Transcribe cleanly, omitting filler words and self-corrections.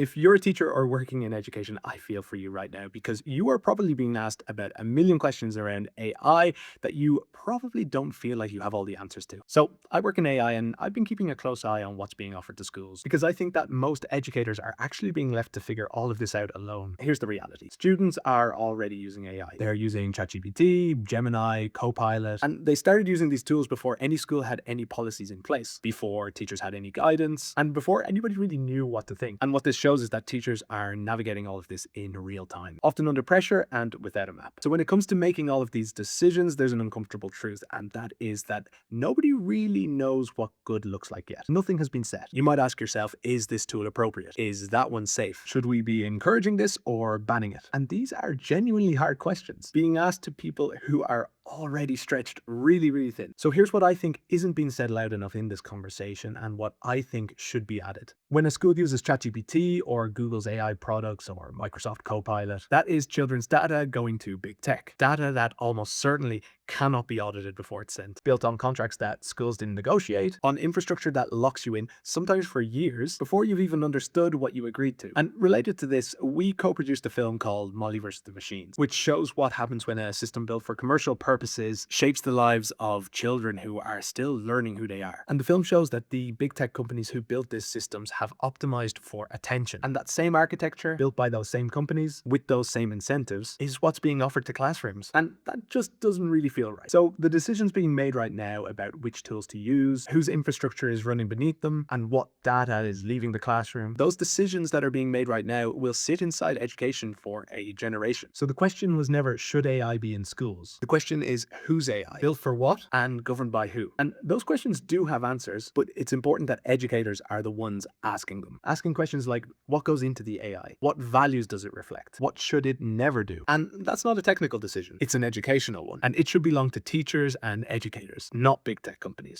If you're a teacher or working in education, I feel for you right now because you are probably being asked about a million questions around AI that you probably don't feel like you have all the answers to. So I work in AI and I've been keeping a close eye on what's being offered to schools because I think that most educators are actually being left to figure all of this out alone. Here's the reality. Students are already using AI. They're using ChatGPT, Gemini, Copilot, and they started using these tools before any school had any policies in place, before teachers had any guidance, and before anybody really knew what to think. And what this shows is that teachers are navigating all of this in real time, often under pressure and without a map. So when it comes to making all of these decisions, there's an uncomfortable truth, and that is that nobody really knows what good looks like yet. Nothing has been set. You might ask yourself, is this tool appropriate? Is that one safe? Should we be encouraging this or banning it? And these are genuinely hard questions being asked to people who are already stretched really, really thin. So here's what I think isn't being said loud enough in this conversation and what I think should be added. When a school uses ChatGPT or Google's AI products or Microsoft Copilot, that is children's data going to big tech. Data that almost certainly cannot be audited before it's sent, built on contracts that schools didn't negotiate, on infrastructure that locks you in, sometimes for years, before you've even understood what you agreed to. And related to this, we co-produced a film called Molly vs. the Machines, which shows what happens when a system built for commercial purposes shapes the lives of children who are still learning who they are. And the film shows that the big tech companies who built these systems have optimized for attention. And that same architecture, built by those same companies, with those same incentives, is what's being offered to classrooms. And that just doesn't really feel right. So the decisions being made right now about which tools to use, whose infrastructure is running beneath them, and what data is leaving the classroom, those decisions that are being made right now will sit inside education for a generation. So the question was never, should AI be in schools? The question is, whose AI? Built for what? And governed by who? And those questions do have answers, but it's important that educators are the ones asking them. Asking questions like, what goes into the AI? What values does it reflect? What should it never do? And that's not a technical decision. It's an educational one. And it should belong to teachers and educators, not big tech companies.